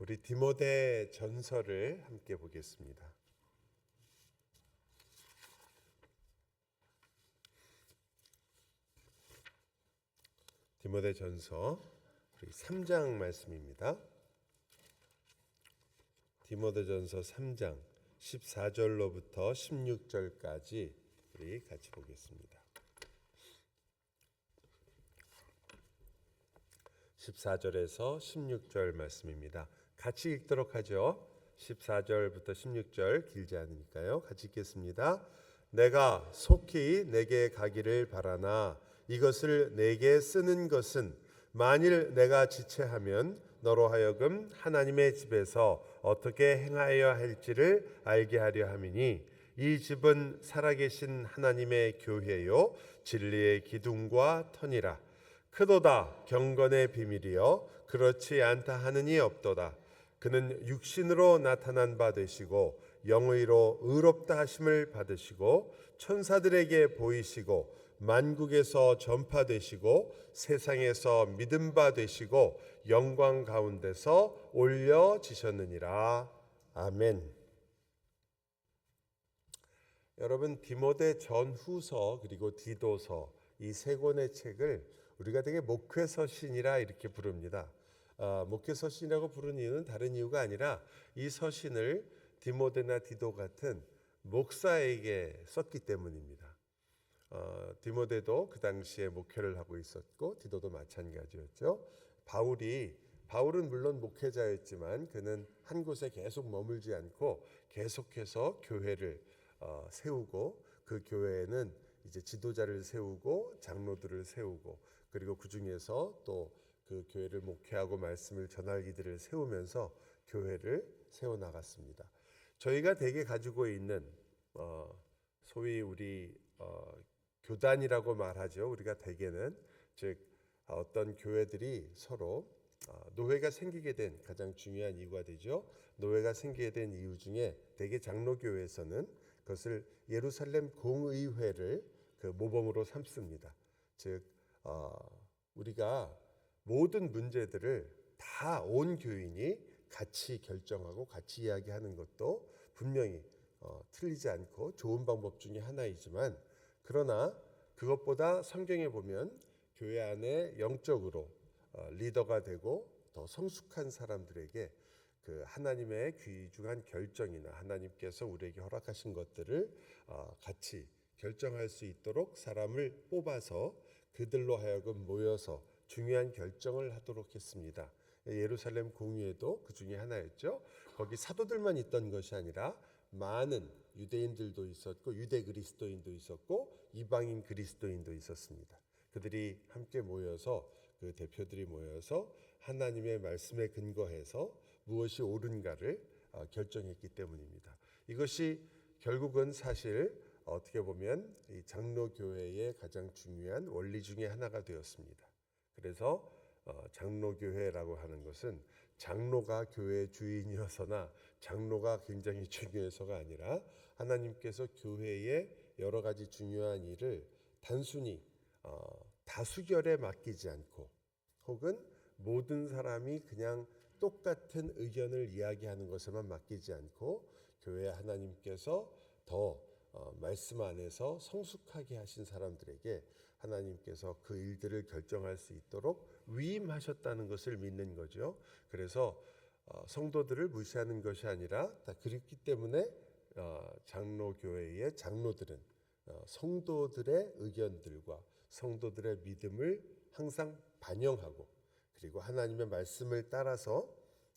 우리 디모데 전서를 함께 보겠습니다. 디모데 전서 우리 3장 말씀입니다. 디모데 전서 3장 14절로부터 16절까지 우리 같이 보겠습니다. 14절에서 16절 말씀입니다. 같이 읽도록 하죠. 14절부터 16절 길지 않으니까요. 같이 읽겠습니다. 내가 속히 내게 가기를 바라나 이것을 내게 쓰는 것은 만일 내가 지체하면 너로 하여금 하나님의 집에서 어떻게 행하여야 할지를 알게 하려 함이니 이 집은 살아계신 하나님의 교회요 진리의 기둥과 터니라. 크도다 경건의 비밀이여 그렇지 않다 하느니 없도다. 그는 육신으로 나타난 바 되시고 영의로 의롭다 하심을 받으시고 천사들에게 보이시고 만국에서 전파되시고 세상에서 믿음 바 되시고 영광 가운데서 올려지셨느니라. 아멘. 여러분, 디모데 전후서 그리고 디도서 이 세 권의 책을 우리가 되게 목회서신이라 이렇게 부릅니다. 목회서신이라고 부르는 이유는 다른 이유가 아니라 이 서신을 디모데나 디도 같은 목사에게 썼기 때문입니다. 디모데도 그 당시에 목회를 하고 있었고 디도도 마찬가지였죠. 바울은 물론 목회자였지만 그는 한 곳에 계속 머물지 않고 계속해서 교회를 세우고 그 교회에는 이제 지도자를 세우고 장로들을 세우고 그리고 그 중에서 또 그 교회를 목회하고 말씀을 전할 이들을 세우면서 교회를 세워 나갔습니다. 저희가 대개 가지고 있는 소위 우리 교단이라고 말하죠. 우리가 대개는 즉 어떤 교회들이 서로 노회가 생기게 된 가장 중요한 이유가 되죠. 노회가 생기게 된 이유 중에 대개 장로교회에서는 그것을 예루살렘 공의회를 그 모범으로 삼습니다. 즉 우리가 모든 문제들을 다 온 교인이 같이 결정하고 같이 이야기하는 것도 분명히 틀리지 않고 좋은 방법 중에 하나이지만 그러나 그것보다 성경에 보면 교회 안에 영적으로 리더가 되고 더 성숙한 사람들에게 그 하나님의 귀중한 결정이나 하나님께서 우리에게 허락하신 것들을 같이 결정할 수 있도록 사람을 뽑아서 그들로 하여금 모여서 중요한 결정을 하도록 했습니다. 예루살렘 공의회도 그 중에 하나였죠. 거기 사도들만 있던 것이 아니라 많은 유대인들도 있었고 유대 그리스도인도 있었고 이방인 그리스도인도 있었습니다. 그들이 함께 모여서 그 대표들이 모여서 하나님의 말씀에 근거해서 무엇이 옳은가를 결정했기 때문입니다. 이것이 결국은 사실 어떻게 보면 이 장로교회의 가장 중요한 원리 중에 하나가 되었습니다. 그래서 장로교회라고 하는 것은 장로가 교회의 주인이어서나 장로가 굉장히 중요해서가 아니라 하나님께서 교회의 여러 가지 중요한 일을 단순히 다수결에 맡기지 않고 혹은 모든 사람이 그냥 똑같은 의견을 이야기하는 것에만 맡기지 않고 교회 하나님께서 더 말씀 안에서 성숙하게 하신 사람들에게 하나님께서 그 일들을 결정할 수 있도록 위임하셨다는 것을 믿는 거죠. 그래서 성도들을 무시하는 것이 아니라 다 그렇기 때문에 장로교회의 장로들은 성도들의 의견들과 성도들의 믿음을 항상 반영하고 그리고 하나님의 말씀을 따라서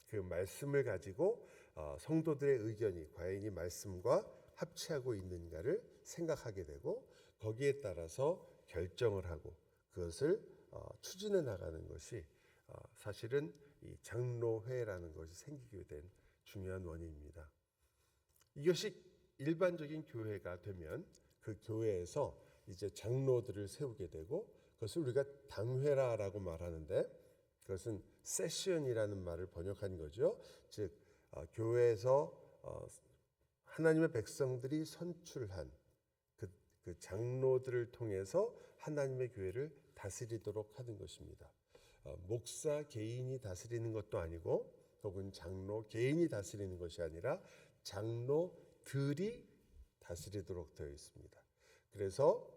그 말씀을 가지고 성도들의 의견이 과연 이 말씀과 합치하고 있는가를 생각하게 되고 거기에 따라서 결정을 하고 그것을 추진해 나가는 것이 사실은 이 장로회라는 것이 생기게 된 중요한 원인입니다. 이것이 일반적인 교회가 되면 그 교회에서 이제 장로들을 세우게 되고 그것을 우리가 당회라고 말하는데 그것은 세션이라는 말을 번역한 거죠. 즉 교회에서 하나님의 백성들이 선출한 그 장로들을 통해서 하나님의 교회를 다스리도록 하는 것입니다. 목사 개인이 다스리는 것도 아니고 혹은 장로 개인이 다스리는 것이 아니라 장로들이 다스리도록 되어 있습니다. 그래서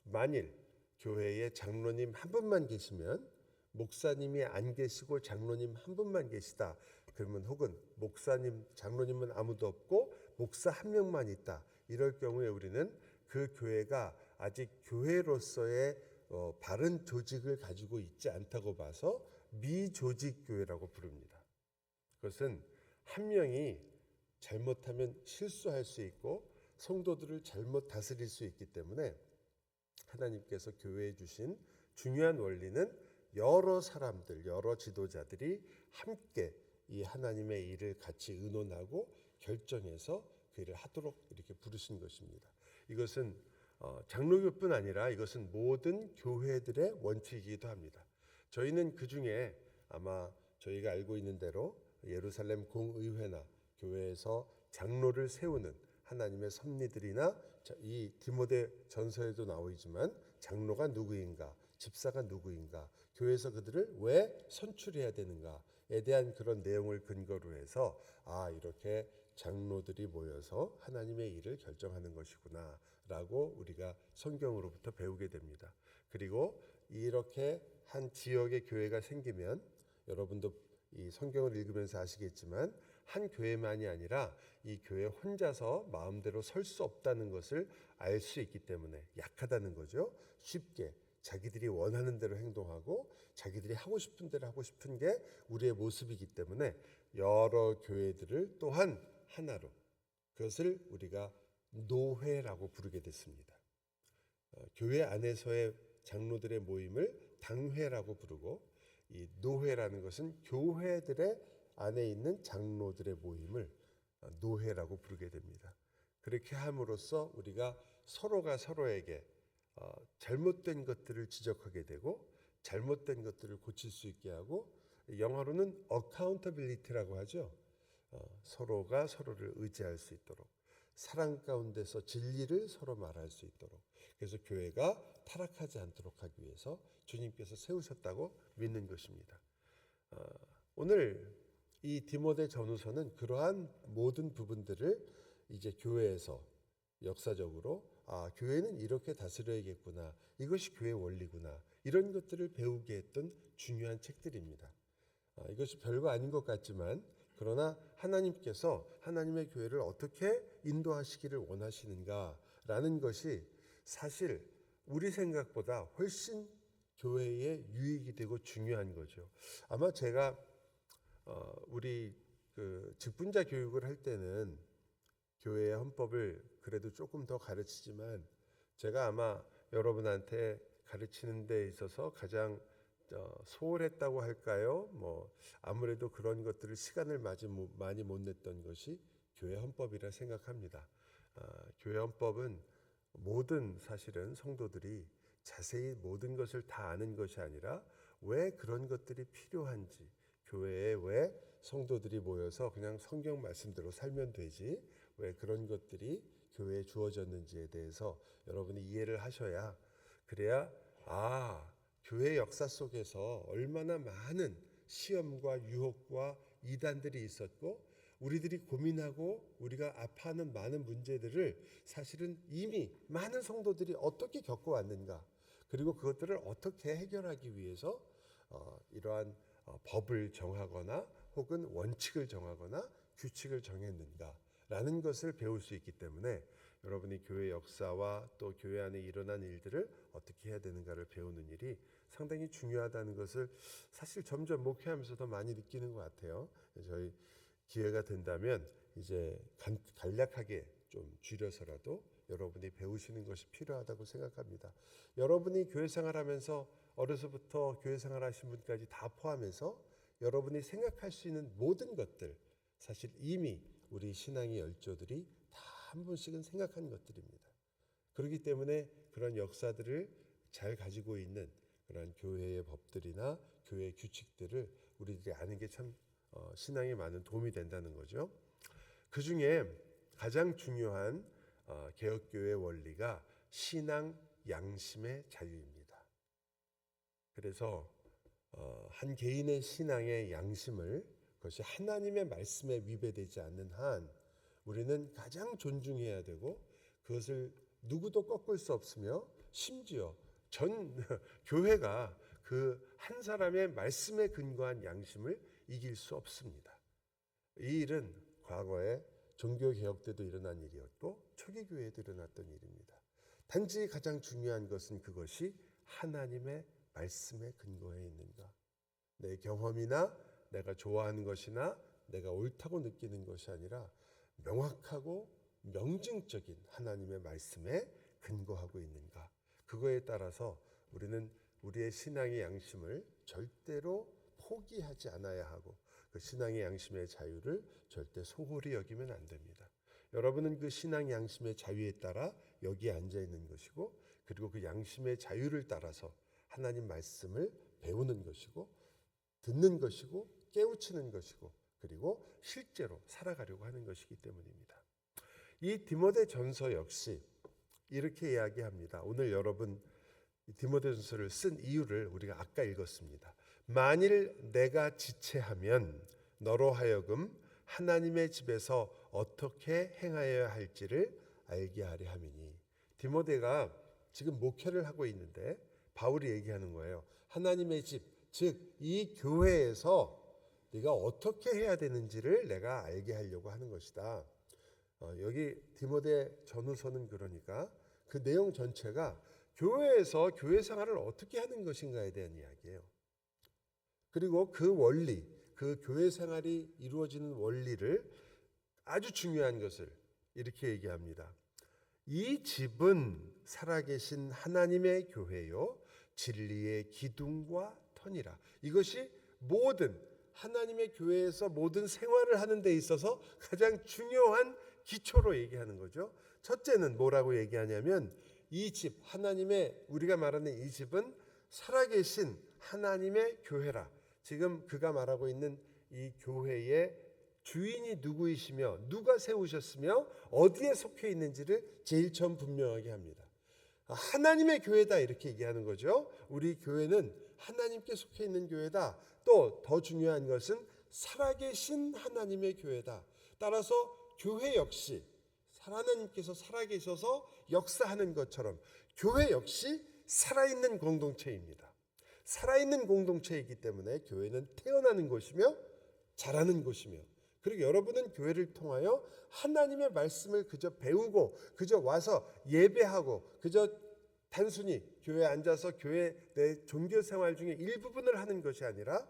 만일 교회에 장로님 한 분만 계시면, 목사님이 안 계시고 장로님 한 분만 계시다 그러면, 혹은 목사님 장로님은 아무도 없고 목사 한 명만 있다, 이럴 경우에 우리는 그 교회가 아직 교회로서의 바른 조직을 가지고 있지 않다고 봐서 미조직 교회라고 부릅니다. 그것은 한 명이 잘못하면 실수할 수 있고 성도들을 잘못 다스릴 수 있기 때문에, 하나님께서 교회에 주신 중요한 원리는 여러 사람들, 여러 지도자들이 함께 이 하나님의 일을 같이 의논하고 결정해서 그 일을 하도록 이렇게 부르신 것입니다. 이것은 장로교뿐 아니라 이것은 모든 교회들의 원칙이기도 합니다. 저희는 그 중에 아마 저희가 알고 있는 대로 예루살렘 공의회나 교회에서 장로를 세우는 하나님의 섭리들이나, 이 디모데 전서에도 나오지만 장로가 누구인가, 집사가 누구인가, 교회에서 그들을 왜 선출해야 되는가에 대한 그런 내용을 근거로 해서 이렇게 장로들이 모여서 하나님의 일을 결정하는 것이구나 라고 우리가 성경으로부터 배우게 됩니다. 그리고 이렇게 한 지역의 교회가 생기면, 여러분도 이 성경을 읽으면서 아시겠지만 한 교회만이 아니라 이 교회 혼자서 마음대로 설 수 없다는 것을 알 수 있기 때문에, 약하다는 거죠. 쉽게 자기들이 원하는 대로 행동하고 자기들이 하고 싶은 대로 하고 싶은 게 우리의 모습이기 때문에 여러 교회들을 또한 하나로, 그것을 우리가 노회라고 부르게 됐습니다. 교회 안에서의 장로들의 모임을 당회라고 부르고, 이 노회라는 것은 교회들의 안에 있는 장로들의 모임을 노회라고 부르게 됩니다. 그렇게 함으로써 우리가 서로가 서로에게 잘못된 것들을 지적하게 되고 잘못된 것들을 고칠 수 있게 하고, 영어로는 accountability라고 하죠. 서로가 서로를 의지할 수 있도록, 사랑 가운데서 진리를 서로 말할 수 있도록, 그래서 교회가 타락하지 않도록 하기 위해서 주님께서 세우셨다고 믿는 것입니다. 오늘 이 디모데 전후서는 그러한 모든 부분들을 이제 교회에서 역사적으로 교회는 이렇게 다스려야겠구나, 이것이 교회 원리구나, 이런 것들을 배우게 했던 중요한 책들입니다. 이것이 별거 아닌 것 같지만, 그러나 하나님께서 하나님의 교회를 어떻게 인도하시기를 원하시는가라는 것이 사실 우리 생각보다 훨씬 교회에 유익이 되고 중요한 거죠. 아마 제가 우리 그 직분자 교육을 할 때는 교회의 헌법을 그래도 조금 더 가르치지만, 제가 아마 여러분한테 가르치는 데 있어서 가장 소홀했다고 할까요? 아무래도 그런 것들을 시간을 많이 못 냈던 것이 교회 헌법이라 생각합니다. 교회 헌법은 모든 사실은 성도들이 자세히 모든 것을 다 아는 것이 아니라 왜 그런 것들이 필요한지, 교회에 왜 성도들이 모여서 그냥 성경 말씀대로 살면 되지 왜 그런 것들이 교회에 주어졌는지에 대해서 여러분이 이해를 하셔야, 그래야 교회 역사 속에서 얼마나 많은 시험과 유혹과 이단들이 있었고, 우리들이 고민하고 우리가 아파하는 많은 문제들을 사실은 이미 많은 성도들이 어떻게 겪어왔는가, 그리고 그것들을 어떻게 해결하기 위해서 이러한 법을 정하거나 혹은 원칙을 정하거나 규칙을 정했는가라는 것을 배울 수 있기 때문에, 여러분이 교회 역사와 또 교회 안에 일어난 일들을 어떻게 해야 되는가를 배우는 일이 상당히 중요하다는 것을 사실 점점 목회하면서 더 많이 느끼는 것 같아요. 저희 기회가 된다면 이제 간략하게 좀 줄여서라도 여러분이 배우시는 것이 필요하다고 생각합니다. 여러분이 교회 생활하면서 어려서부터 교회 생활하신 분까지 다 포함해서 여러분이 생각할 수 있는 모든 것들, 사실 이미 우리 신앙의 열조들이 다 한 번씩은 생각한 것들입니다. 그렇기 때문에 그런 역사들을 잘 가지고 있는 그런 교회의 법들이나 교회의 규칙들을 우리들이 아는 게 참 신앙에 많은 도움이 된다는 거죠. 그 중에 가장 중요한 개혁교회의 원리가 신앙 양심의 자유입니다. 그래서 한 개인의 신앙의 양심을 그것이 하나님의 말씀에 위배되지 않는 한 우리는 가장 존중해야 되고 그것을 누구도 꺾을 수 없으며 심지어 전 교회가 그 한 사람의 말씀에 근거한 양심을 이길 수 없습니다. 이 일은 과거에 종교개혁 때도 일어난 일이었고 초기 교회에도 일어났던 일입니다. 단지 가장 중요한 것은 그것이 하나님의 말씀에 근거해 있는가. 내 경험이나 내가 좋아하는 것이나 내가 옳다고 느끼는 것이 아니라 명확하고 명증적인 하나님의 말씀에 근거하고 있는가. 그거에 따라서 우리는 우리의 신앙의 양심을 절대로 포기하지 않아야 하고 그 신앙의 양심의 자유를 절대 소홀히 여기면 안 됩니다. 여러분은 그 신앙 양심의 자유에 따라 여기에 앉아 있는 것이고 그리고 그 양심의 자유를 따라서 하나님 말씀을 배우는 것이고 듣는 것이고 깨우치는 것이고 그리고 실제로 살아가려고 하는 것이기 때문입니다. 이 디모데전서 역시 이렇게 이야기합니다. 오늘 여러분 디모데전서를 쓴 이유를 우리가 아까 읽었습니다. 만일 내가 지체하면 너로 하여금 하나님의 집에서 어떻게 행하여야 할지를 알게 하려 함이니. 디모데가 지금 목회를 하고 있는데 바울이 얘기하는 거예요. 하나님의 집, 즉 이 교회에서 네가 어떻게 해야 되는지를 내가 알게 하려고 하는 것이다. 여기 디모데 전후서는 그러니까 그 내용 전체가 교회에서 교회 생활을 어떻게 하는 것인가에 대한 이야기예요. 그리고 그 원리, 그 교회 생활이 이루어지는 원리를 아주 중요한 것을 이렇게 얘기합니다. 이 집은 살아계신 하나님의 교회요 진리의 기둥과 터니라. 이것이 모든 하나님의 교회에서 모든 생활을 하는 데 있어서 가장 중요한 기초로 얘기하는 거죠. 첫째는 뭐라고 얘기하냐면 이 집, 하나님의 우리가 말하는 이 집은 살아계신 하나님의 교회라. 지금 그가 말하고 있는 이 교회의 주인이 누구이시며 누가 세우셨으며 어디에 속해 있는지를 제일 처음 분명하게 합니다. 하나님의 교회다 이렇게 얘기하는 거죠. 우리 교회는 하나님께 속해 있는 교회다. 또 더 중요한 것은 살아계신 하나님의 교회다. 따라서 교회 역시 하나님께서 살아계셔서 역사하는 것처럼 교회 역시 살아있는 공동체입니다. 살아있는 공동체이기 때문에 교회는 태어나는 곳이며 자라는 곳이며 그리고 여러분은 교회를 통하여 하나님의 말씀을 그저 배우고 그저 와서 예배하고 그저 단순히 교회에 앉아서 교회 내 종교 생활 중에 일부분을 하는 것이 아니라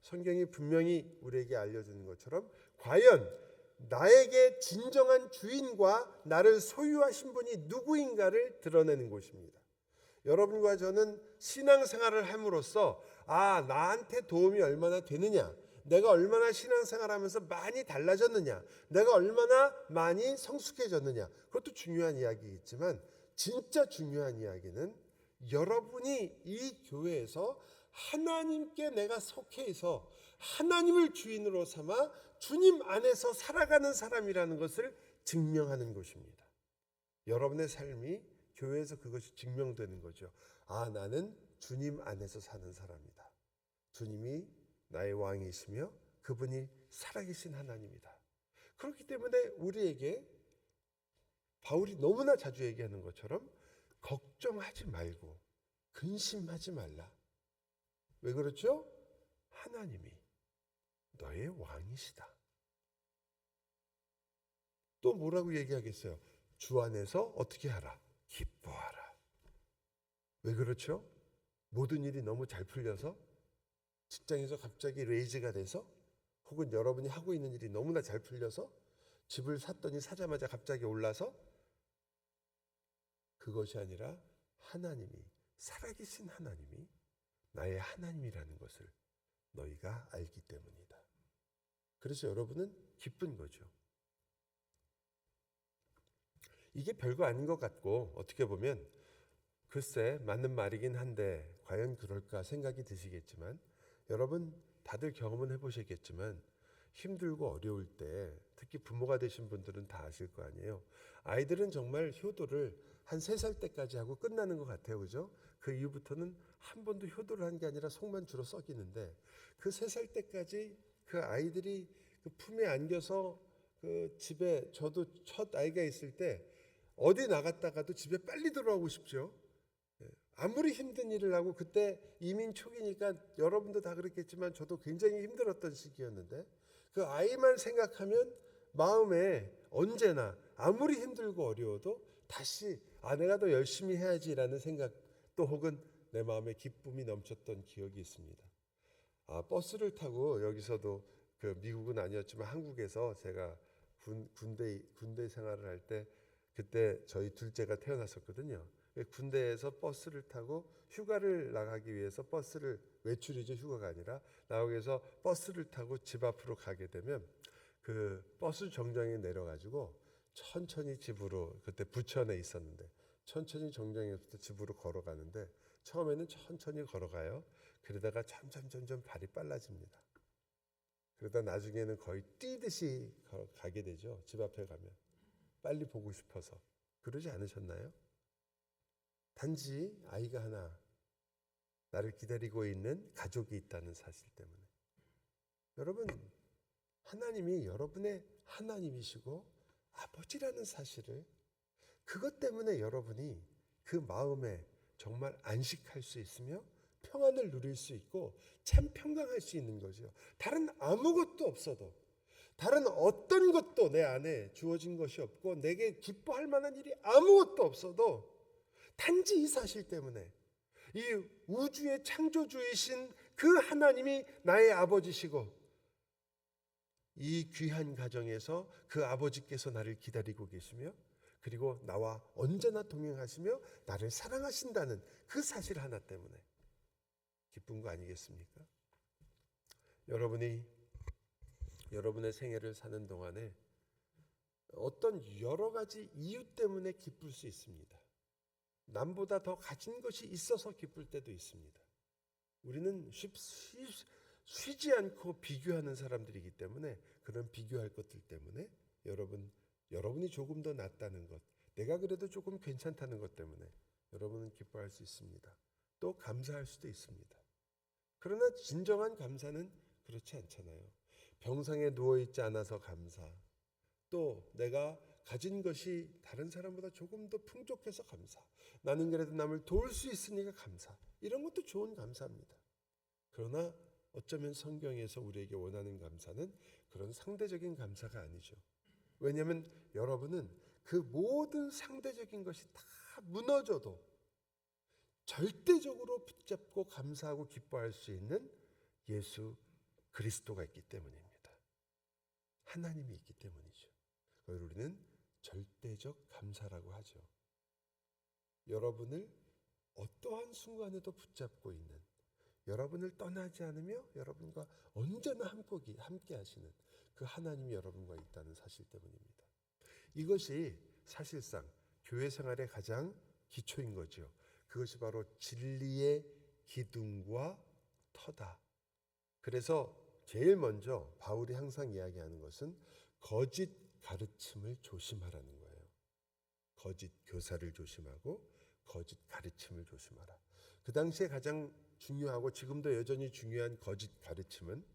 성경이 분명히 우리에게 알려주는 것처럼 과연 나에게 진정한 주인과 나를 소유하신 분이 누구인가를 드러내는 곳입니다. 여러분과 저는 신앙생활을 함으로써 나한테 도움이 얼마나 되느냐, 내가 얼마나 신앙생활하면서 많이 달라졌느냐, 내가 얼마나 많이 성숙해졌느냐, 그것도 중요한 이야기겠지만 진짜 중요한 이야기는 여러분이 이 교회에서 하나님께 내가 속해서 하나님을 주인으로 삼아 주님 안에서 살아가는 사람이라는 것을 증명하는 것입니다. 여러분의 삶이 교회에서 그것이 증명되는 거죠. 나는 주님 안에서 사는 사람이다. 주님이 나의 왕이시며 그분이 살아계신 하나님이다. 그렇기 때문에 우리에게 바울이 너무나 자주 얘기하는 것처럼 걱정하지 말고 근심하지 말라. 왜 그렇죠? 하나님이 너의 왕이시다. 또 뭐라고 얘기하겠어요? 주 안에서 어떻게 하라? 기뻐하라. 왜 그렇죠? 모든 일이 너무 잘 풀려서 직장에서 갑자기 레이즈가 돼서 혹은 여러분이 하고 있는 일이 너무나 잘 풀려서 집을 샀더니 사자마자 갑자기 올라서 그것이 아니라 하나님이 살아계신 하나님이 나의 하나님이라는 것을 너희가 알기 때문이다. 그래서 여러분은 기쁜 거죠. 이게 별거 아닌 것 같고 어떻게 보면 글쎄 맞는 말이긴 한데 과연 그럴까 생각이 드시겠지만 여러분 다들 경험은 해보셨겠지만 힘들고 어려울 때 특히 부모가 되신 분들은 다 아실 거 아니에요. 아이들은 정말 효도를 한 3살 때까지 하고 끝나는 것 같아요. 그죠? 그 이후부터는 한 번도 효도를 한 게 아니라 속만 주로 썩이는데 그 3살 때까지 그 아이들이 그 품에 안겨서 그 집에, 저도 첫 아이가 있을 때 어디 나갔다가도 집에 빨리 들어오고 싶죠. 아무리 힘든 일을 하고, 그때 이민 초기니까 여러분도 다 그렇겠지만 저도 굉장히 힘들었던 시기였는데, 그 아이만 생각하면 마음에 언제나 아무리 힘들고 어려워도 다시 내가 더 열심히 해야지라는 생각, 또 혹은 내 마음에 기쁨이 넘쳤던 기억이 있습니다. 버스를 타고, 여기서도 그 미국은 아니었지만 한국에서 제가 군대 생활을 할 때, 그때 저희 둘째가 태어났었거든요. 군대에서 버스를 타고 휴가를 나가기 위해서, 버스를, 외출이죠, 휴가가 아니라, 나가기 위해서 버스를 타고 집 앞으로 가게 되면 그 버스 정류장에 내려가지고 천천히 집으로, 그때 부천에 있었는데 천천히 정류장에서부터 집으로 걸어가는데, 처음에는 천천히 걸어가요. 그러다가 점점 발이 빨라집니다. 그러다 나중에는 거의 뛰듯이 가게 되죠. 집 앞에 가면 빨리 보고 싶어서. 그러지 않으셨나요? 단지 아이가 하나, 나를 기다리고 있는 가족이 있다는 사실 때문에. 여러분, 하나님이 여러분의 하나님이시고 아버지라는 사실을, 그것 때문에 여러분이 그 마음에 정말 안식할 수 있으며 평안을 누릴 수 있고 참 평강할 수 있는 거죠. 다른 아무것도 없어도, 다른 어떤 것도 내 안에 주어진 것이 없고 내게 기뻐할 만한 일이 아무것도 없어도, 단지 이 사실 때문에 이 우주의 창조주이신 그 하나님이 나의 아버지시고, 이 귀한 가정에서 그 아버지께서 나를 기다리고 계시며, 그리고 나와 언제나 동행하시며 나를 사랑하신다는 그 사실 하나 때문에 기쁜 거 아니겠습니까? 여러분이 여러분의 생애를 사는 동안에 어떤 여러 가지 이유 때문에 기쁠 수 있습니다. 남보다 더 가진 것이 있어서 기쁠 때도 있습니다. 우리는 쉬지 않고 비교하는 사람들이기 때문에, 그런 비교할 것들 때문에 여러분이 조금 더 낫다는 것, 내가 그래도 조금 괜찮다는 것 때문에 여러분은 기뻐할 수 있습니다. 또 감사할 수도 있습니다. 그러나 진정한 감사는 그렇지 않잖아요. 병상에 누워있지 않아서 감사, 또 내가 가진 것이 다른 사람보다 조금 더 풍족해서 감사, 나는 그래도 남을 도울 수 있으니까 감사, 이런 것도 좋은 감사입니다. 그러나 어쩌면 성경에서 우리에게 원하는 감사는 그런 상대적인 감사가 아니죠. 왜냐하면 여러분은 그 모든 상대적인 것이 다 무너져도 절대적으로 붙잡고 감사하고 기뻐할 수 있는 예수 그리스도가 있기 때문입니다. 하나님이 있기 때문이죠. 그걸 우리는 절대적 감사라고 하죠. 여러분을 어떠한 순간에도 붙잡고 있는, 여러분을 떠나지 않으며 여러분과 언제나 함께 하시는 그 하나님이 여러분과 있다는 사실 때문입니다. 이것이 사실상 교회 생활의 가장 기초인 거죠. 그것이 바로 진리의 기둥과 터다. 그래서 제일 먼저 바울이 항상 이야기하는 것은 거짓 가르침을 조심하라는 거예요. 거짓 교사를 조심하고 거짓 가르침을 조심하라. 그 당시에 가장 중요하고 지금도 여전히 중요한 거짓 가르침은,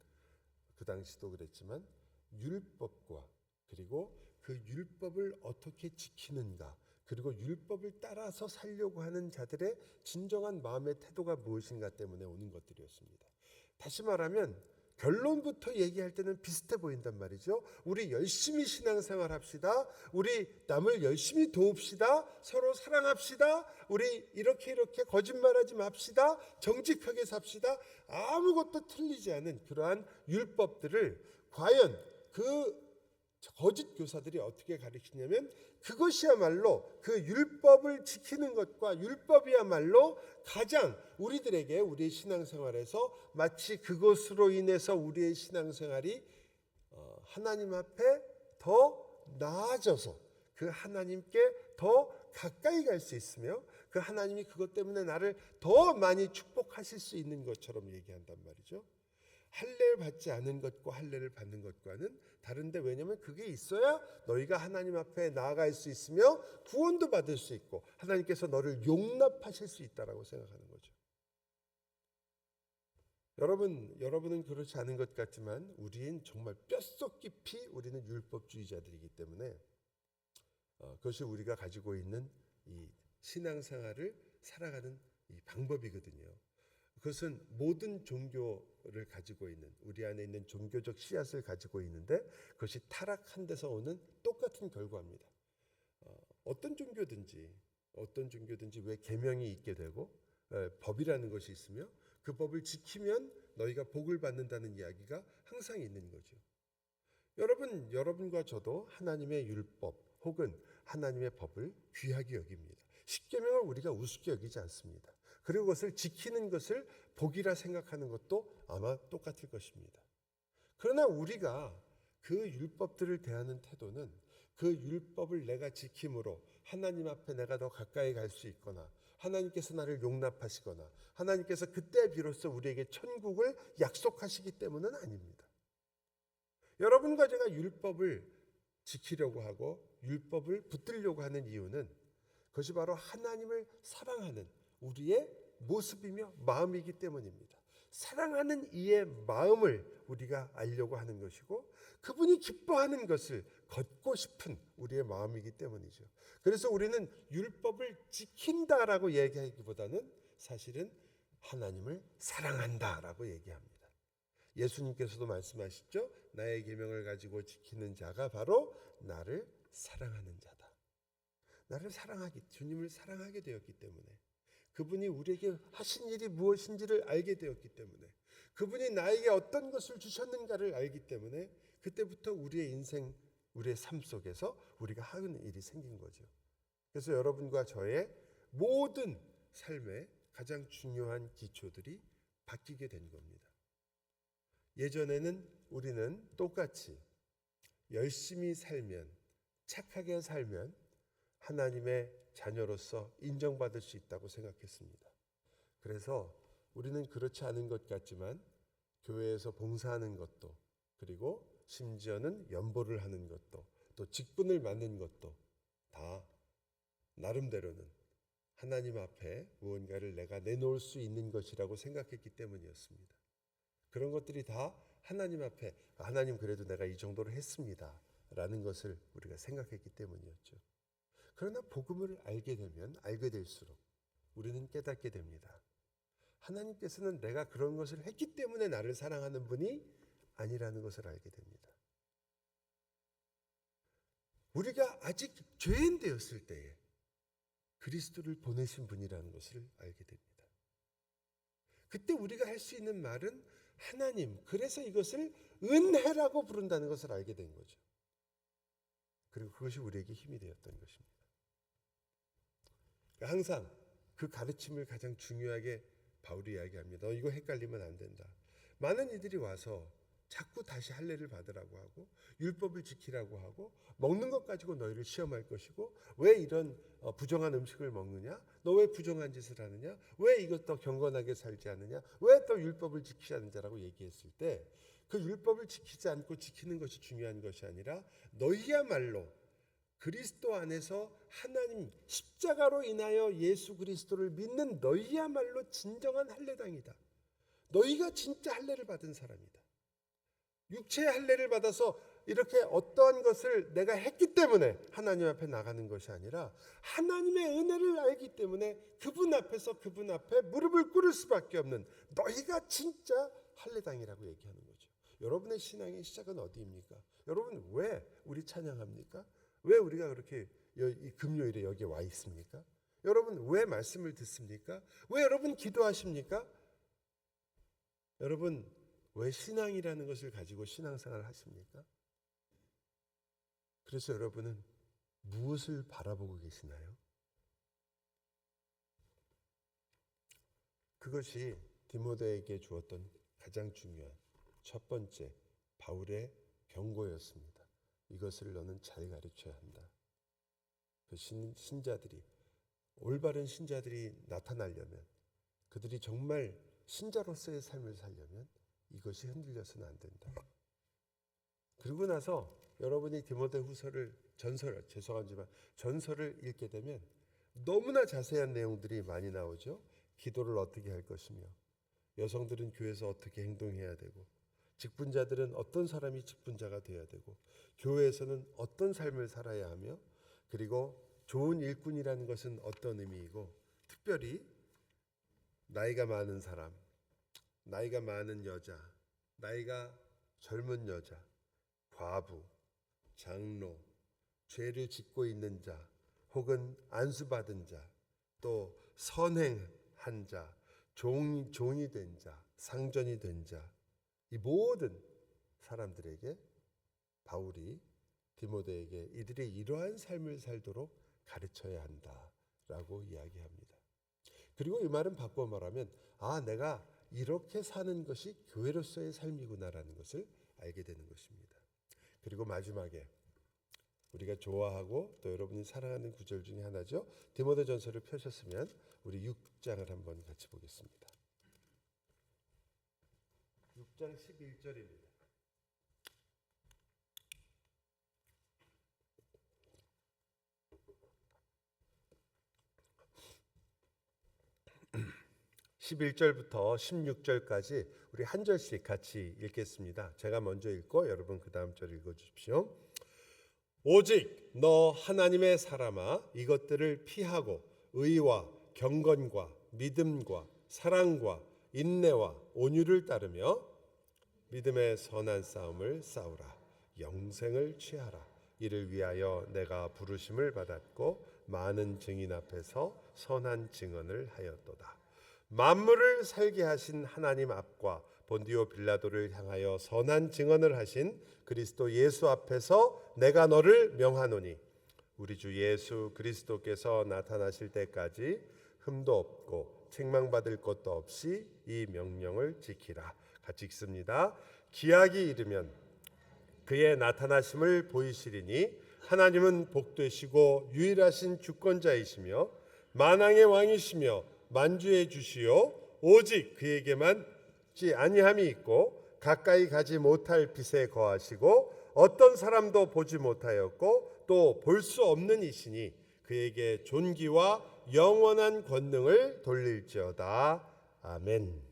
그 당시도 그랬지만 율법과, 그리고 그 율법을 어떻게 지키는가, 그리고 율법을 따라서 살려고 하는 자들의 진정한 마음의 태도가 무엇인가 때문에 오는 것들이었습니다. 다시 말하면 결론부터 얘기할 때는 비슷해 보인단 말이죠. 우리 열심히 신앙생활 합시다. 우리 남을 열심히 도웁시다. 서로 사랑합시다. 우리 이렇게 거짓말하지 맙시다. 정직하게 삽시다. 아무것도 틀리지 않은 그러한 율법들을 과연 그 거짓 교사들이 어떻게 가르치냐면, 그것이야말로 그 율법을 지키는 것과 율법이야말로 가장 우리들에게 우리의 신앙생활에서 마치 그것으로 인해서 우리의 신앙생활이 하나님 앞에 더 나아져서 그 하나님께 더 가까이 갈 수 있으며, 그 하나님이 그것 때문에 나를 더 많이 축복하실 수 있는 것처럼 얘기한단 말이죠. 할례를 받지 않은 것과 할례를 받는 것과는 다른데, 왜냐하면 그게 있어야 너희가 하나님 앞에 나아갈 수 있으며 구원도 받을 수 있고 하나님께서 너를 용납하실 수 있다라고 생각하는 거죠. 여러분은 그렇지 않은 것 같지만 우리는 정말 뼛속 깊이 우리는 율법주의자들이기 때문에 그것이 우리가 가지고 있는 이 신앙생활을 살아가는 이 방법이거든요. 그것은 모든 종교를 가지고 있는 우리 안에 있는 종교적 씨앗을 가지고 있는데 그것이 타락한 데서 오는 똑같은 결과입니다. 어떤 종교든지 왜 계명이 있게 되고 법이라는 것이 있으며 그 법을 지키면 너희가 복을 받는다는 이야기가 항상 있는 거죠. 여러분과 저도 하나님의 율법 혹은 하나님의 법을 귀하게 여깁니다. 십계명을 우리가 우습게 여기지 않습니다. 그리고 그것을 지키는 것을 복이라 생각하는 것도 아마 똑같을 것입니다. 그러나 우리가 그 율법들을 대하는 태도는 그 율법을 내가 지킴으로 하나님 앞에 내가 더 가까이 갈 수 있거나 하나님께서 나를 용납하시거나 하나님께서 그때 비로소 우리에게 천국을 약속하시기 때문은 아닙니다. 여러분과 제가 율법을 지키려고 하고 율법을 붙들려고 하는 이유는 그것이 바로 하나님을 사랑하는 우리의 모습이며 마음이기 때문입니다. 사랑하는 이의 마음을 우리가 알려고 하는 것이고 그분이 기뻐하는 것을 걷고 싶은 우리의 마음이기 때문이죠. 그래서 우리는 율법을 지킨다라고 얘기하기보다는 사실은 하나님을 사랑한다라고 얘기합니다. 예수님께서도 말씀하시죠. 나의 계명을 가지고 지키는 자가 바로 나를 사랑하는 자다. 주님을 사랑하게 되었기 때문에 그분이 우리에게 하신 일이 무엇인지를 알게 되었기 때문에 그분이 나에게 어떤 것을 주셨는가를 알기 때문에 그때부터 우리의 인생, 우리의 삶 속에서 우리가 하는 일이 생긴 거죠. 그래서 여러분과 저의 모든 삶의 가장 중요한 기초들이 바뀌게 된 겁니다. 예전에는 우리는 똑같이 열심히 살면, 착하게 살면 하나님의 자녀로서 인정받을 수 있다고 생각했습니다. 그래서 우리는 그렇지 않은 것 같지만 교회에서 봉사하는 것도 그리고 심지어는 연보를 하는 것도 또 직분을 맡는 것도 다 나름대로는 하나님 앞에 무언가를 내가 내놓을 수 있는 것이라고 생각했기 때문이었습니다. 그런 것들이 다 하나님 앞에 하나님 그래도 내가 이 정도로 했습니다 라는 것을 우리가 생각했기 때문이었죠. 그러나 복음을 알게 될수록 우리는 깨닫게 됩니다. 하나님께서는 내가 그런 것을 했기 때문에 나를 사랑하는 분이 아니라는 것을 알게 됩니다. 우리가 아직 죄인 되었을 때에 그리스도를 보내신 분이라는 것을 알게 됩니다. 그때 우리가 할 수 있는 말은 하나님, 그래서 이것을 은혜라고 부른다는 것을 알게 된 거죠. 그리고 그것이 우리에게 힘이 되었던 것입니다. 항상 그 가르침을 가장 중요하게 바울이 이야기합니다. 이거 헷갈리면 안 된다. 많은 이들이 와서 자꾸 다시 할례를 받으라고 하고 율법을 지키라고 하고 먹는 것 가지고 너희를 시험할 것이고 왜 이런 부정한 음식을 먹느냐? 너 왜 부정한 짓을 하느냐? 왜 이것 더 경건하게 살지 않느냐? 왜 또 율법을 지키지 않느냐라고 얘기했을 때 그 율법을 지키지 않고 지키는 것이 중요한 것이 아니라 너희야말로 그리스도 안에서 하나님 십자가로 인하여 예수 그리스도를 믿는 너희야말로 진정한 할례당이다. 너희가 진짜 할례를 받은 사람이다. 육체의 할례를 받아서 이렇게 어떠한 것을 내가 했기 때문에 하나님 앞에 나가는 것이 아니라 하나님의 은혜를 알기 때문에 그분 앞에서 그분 앞에 무릎을 꿇을 수밖에 없는 너희가 진짜 할례당이라고 얘기하는 거죠. 여러분의 신앙의 시작은 어디입니까? 여러분 왜 우리 찬양합니까? 왜 우리가 그렇게 이 금요일에 여기 와 있습니까? 여러분 왜 말씀을 듣습니까? 왜 여러분 기도하십니까? 여러분 왜 신앙이라는 것을 가지고 신앙생활을 하십니까? 그래서 여러분은 무엇을 바라보고 계시나요? 그것이 디모데에게 주었던 가장 중요한 첫 번째 바울의 경고였습니다. 이것을 너는 잘 가르쳐야 한다. 그 신자들이 올바른 신자들이 나타나려면 그들이 정말 신자로서의 삶을 살려면 이것이 흔들려서는 안 된다. 그러고 나서 여러분이 디모데후서를 전서를 읽게 되면 너무나 자세한 내용들이 많이 나오죠. 기도를 어떻게 할 것이며 여성들은 교회에서 어떻게 행동해야 되고, 직분자들은 어떤 사람이 직분자가 되어야 되고, 교회에서는 어떤 삶을 살아야 하며, 그리고 좋은 일꾼이라는 것은 어떤 의미이고, 특별히 나이가 많은 사람, 나이가 많은 여자, 나이가 젊은 여자, 과부, 장로, 죄를 짓고 있는 자, 혹은 안수받은 자, 또 선행한 자, 종이 된 자, 상전이 된 자, 이 모든 사람들에게 바울이 디모데에게 이들이 이러한 삶을 살도록 가르쳐야 한다라고 이야기합니다. 그리고 이 말은 바꿔 말하면 내가 이렇게 사는 것이 교회로서의 삶이구나라는 것을 알게 되는 것입니다. 그리고 마지막에 우리가 좋아하고 또 여러분이 사랑하는 구절 중에 하나죠. 디모데전서를 펴셨으면 우리 6장을 한번 같이 보겠습니다. 6장 11절입니다. 11절부터 16절까지 우리 한 절씩 같이 읽겠습니다. 제가 먼저 읽고 여러분 그 다음 절 읽어주십시오. 오직 너 하나님의 사람아 이것들을 피하고 의와 경건과 믿음과 사랑과 인내와 온유를 따르며 믿음의 선한 싸움을 싸우라. 영생을 취하라. 이를 위하여 내가 부르심을 받았고 많은 증인 앞에서 선한 증언을 하였도다. 만물을 살게 하신 하나님 앞과 본디오 빌라도를 향하여 선한 증언을 하신 그리스도 예수 앞에서 내가 너를 명하노니 우리 주 예수 그리스도께서 나타나실 때까지 흠도 없고 책망받을 것도 없이 이 명령을 지키라. 같이 읽습니다. 기약이 이르면 그의 나타나심을 보이시리니 하나님은 복되시고 유일하신 주권자이시며 만왕의 왕이시며 만주의 주시요 오직 그에게만 아니함이 있고 가까이 가지 못할 빛에 거하시고 어떤 사람도 보지 못하였고 또 볼 수 없는 이시니 그에게 존귀와 영원한 권능을 돌릴지어다. 아멘.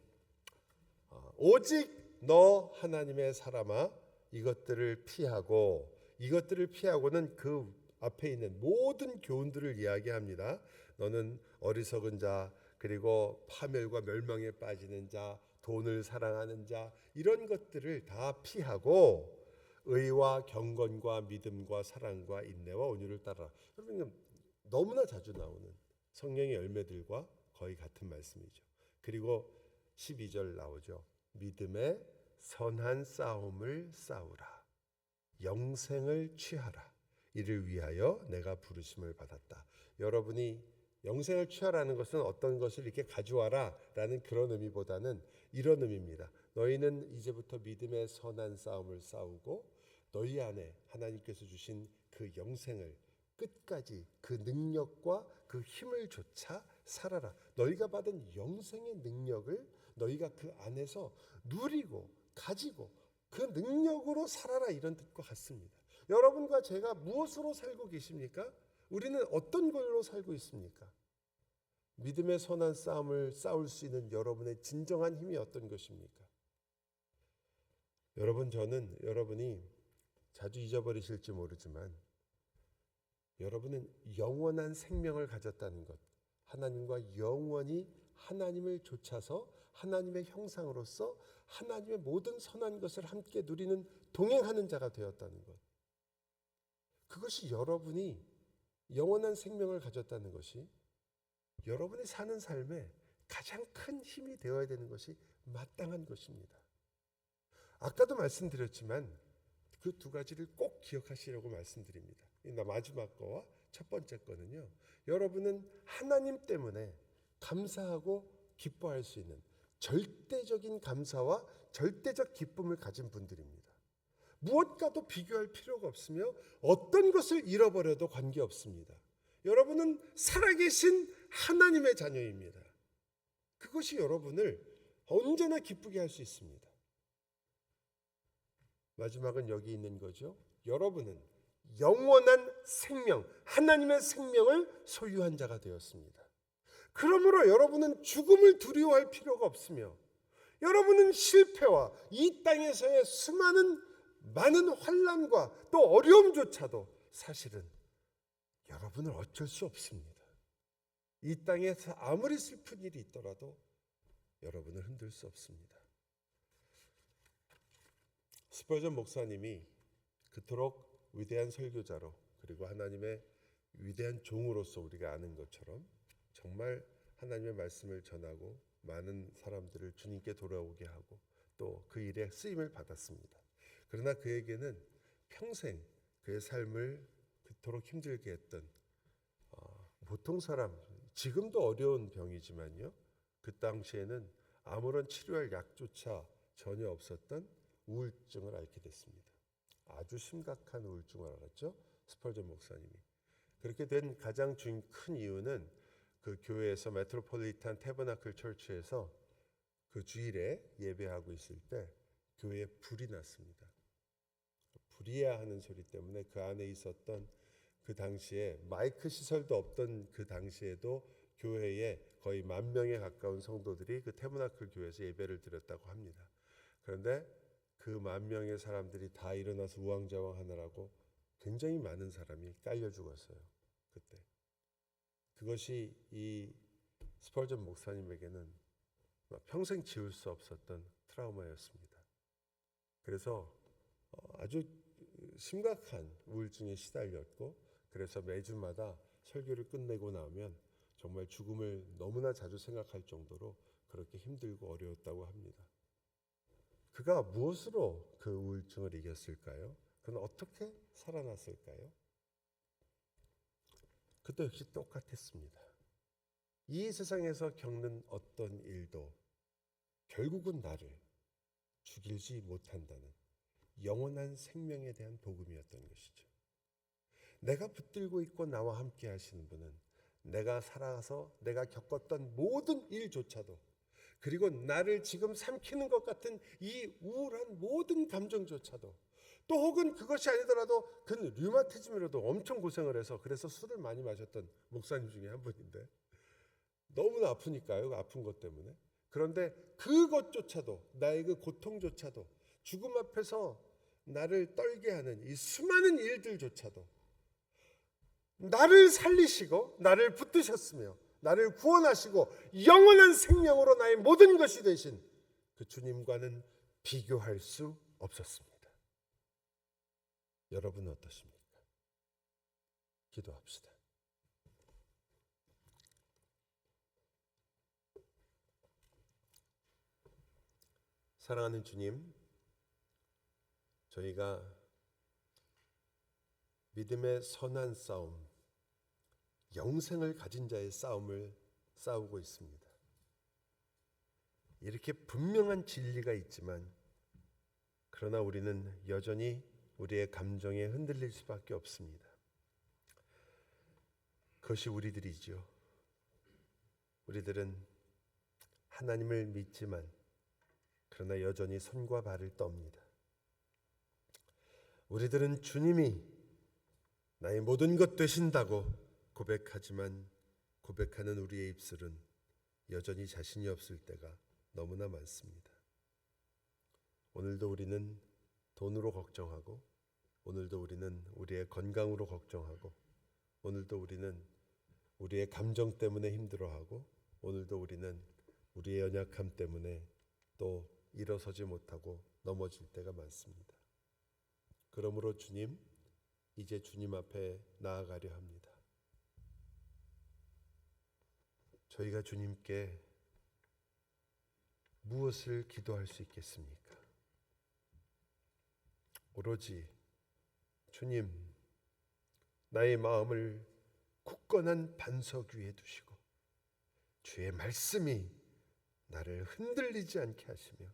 오직 너 하나님의 사람아 이것들을 피하고는 그 앞에 있는 모든 교훈들을 이야기합니다. 너는 어리석은 자, 그리고 파멸과 멸망에 빠지는 자, 돈을 사랑하는 자, 이런 것들을 다 피하고 의와 경건과 믿음과 사랑과 인내와 온유를 따라. 여러분 너무나 자주 나오는 성령의 열매들과 거의 같은 말씀이죠. 그리고 12절 나오죠. 믿음의 선한 싸움을 싸우라. 영생을 취하라. 이를 위하여 내가 부르심을 받았다. 여러분이 영생을 취하라는 것은 어떤 것을 이렇게 가져와라 라는 그런 의미보다는 이런 의미입니다. 너희는 이제부터 믿음의 선한 싸움을 싸우고 너희 안에 하나님께서 주신 그 영생을 끝까지 그 능력과 그 힘을 조차 살아라. 너희가 받은 영생의 능력을 너희가 그 안에서 누리고 가지고 그 능력으로 살아라, 이런 뜻과 같습니다. 여러분과 제가 무엇으로 살고 계십니까? 우리는 어떤 걸로 살고 있습니까? 믿음의 선한 싸움을 싸울 수 있는 여러분의 진정한 힘이 어떤 것입니까? 저는 여러분이 자주 잊어버리실지 모르지만 여러분은 영원한 생명을 가졌다는 것, 하나님과 영원히 하나님을 좇아서 하나님의 형상으로서 하나님의 모든 선한 것을 함께 누리는 동행하는 자가 되었다는 것, 그것이 여러분이 영원한 생명을 가졌다는 것이 여러분이 사는 삶에 가장 큰 힘이 되어야 되는 것이 마땅한 것입니다. 아까도 말씀드렸지만 그 두 가지를 꼭 기억하시려고 말씀드립니다. 마지막 거와 첫 번째 거는요, 여러분은 하나님 때문에 감사하고 기뻐할 수 있는 절대적인 감사와 절대적 기쁨을 가진 분들입니다. 무엇과도 비교할 필요가 없으며 어떤 것을 잃어버려도 관계없습니다. 여러분은 살아계신 하나님의 자녀입니다. 그것이 여러분을 언제나 기쁘게 할 수 있습니다. 마지막은 여기 있는 거죠. 여러분은 영원한 생명, 하나님의 생명을 소유한 자가 되었습니다. 그러므로 여러분은 죽음을 두려워할 필요가 없으며 여러분은 실패와 이 땅에서의 수많은 많은 환난과 또 어려움조차도 사실은 여러분은 어쩔 수 없습니다. 이 땅에서 아무리 슬픈 일이 있더라도 여러분을 흔들 수 없습니다. 스펄전 목사님이 그토록 위대한 설교자로 그리고 하나님의 위대한 종으로서 우리가 아는 것처럼 정말 하나님의 말씀을 전하고 많은 사람들을 주님께 돌아오게 하고 또 그 일에 쓰임을 받았습니다. 그러나 그에게는 평생 그의 삶을 그토록 힘들게 했던 보통 사람, 지금도 어려운 병이지만요, 그 당시에는 아무런 치료할 약조차 전혀 없었던 우울증을 앓게 됐습니다. 아주 심각한 우울증을 앓았죠, 스펄전 목사님이. 그렇게 된 가장 큰 이유는 그 교회에서 메트로폴리탄 태버나클 처치에서 그 주일에 예배하고 있을 때 교회에 불이 났습니다. 불이야 하는 소리 때문에 그 안에 있었던, 그 당시에 마이크 시설도 없던 그 당시에도 교회에 거의 10,000명에 가까운 성도들이 그 태버나클 교회에서 예배를 드렸다고 합니다. 그런데 그 10,000명의 사람들이 다 일어나서 우왕좌왕하느라고 굉장히 많은 사람이 깔려 죽었어요. 그때 그것이 이 스펄전 목사님에게는 평생 지울 수 없었던 트라우마였습니다. 그래서 아주 심각한 우울증에 시달렸고, 그래서 매주마다 설교를 끝내고 나면 정말 죽음을 너무나 자주 생각할 정도로 그렇게 힘들고 어려웠다고 합니다. 그가 무엇으로 그 우울증을 이겼을까요? 그는 어떻게 살아났을까요? 그도 역시 똑같았습니다. 이 세상에서 겪는 어떤 일도 결국은 나를 죽이지 못한다는 영원한 생명에 대한 복음이었던 것이죠. 내가 붙들고 있고 나와 함께 하시는 분은 내가 살아서 내가 겪었던 모든 일조차도, 그리고 나를 지금 삼키는 것 같은 이 우울한 모든 감정조차도, 또 혹은 그것이 아니더라도 그는 류마티즘으로도 엄청 고생을 해서 그래서 술을 많이 마셨던 목사님 중에 한 분인데, 너무나 아프니까요, 아픈 것 때문에. 그런데 그것조차도, 나의 그 고통조차도, 죽음 앞에서 나를 떨게 하는 이 수많은 일들조차도 나를 살리시고 나를 붙드셨으며 나를 구원하시고 영원한 생명으로 나의 모든 것이 되신 그 주님과는 비교할 수 없었습니다. 여러분은 어떠십니까? 기도합시다. 사랑하는 주님, 저희가 믿음의 선한 싸움, 영생을 가진 자의 싸움을 싸우고 있습니다. 이렇게 분명한 진리가 있지만 그러나 우리는 여전히 우리의 감정에 흔들릴 수밖에 없습니다. 그것이 우리들이죠. 우리들은 하나님을 믿지만 그러나 여전히 손과 발을 떱니다. 우리들은 주님이 나의 모든 것 되신다고 고백하지만 고백하는 우리의 입술은 여전히 자신이 없을 때가 너무나 많습니다. 오늘도 우리는 돈으로 걱정하고, 오늘도 우리는 우리의 건강으로 걱정하고, 오늘도 우리는 우리의 감정 때문에 힘들어하고, 오늘도 우리는 우리의 연약함 때문에 또 일어서지 못하고 넘어질 때가 많습니다. 그러므로 주님, 이제 주님 앞에 나아가려 합니다. 저희가 주님께 무엇을 기도할 수 있겠습니까? 오로지 주님, 나의 마음을 굳건한 반석 위에 두시고 주의 말씀이 나를 흔들리지 않게 하시며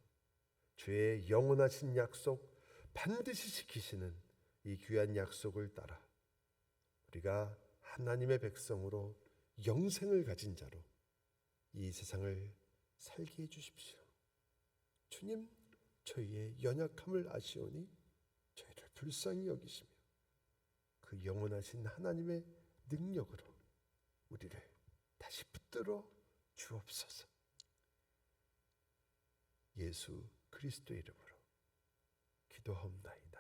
주의 영원하신 약속 반드시 지키시는 이 귀한 약속을 따라 우리가 하나님의 백성으로 영생을 가진 자로 이 세상을 살게 해주십시오. 주님, 저희의 연약함을 아시오니 저희를 불쌍히 여기시며 그 영원하신 하나님의 능력으로 우리를 다시 붙들어 주옵소서. 예수 그리스도 이름으로 기도하옵나이다.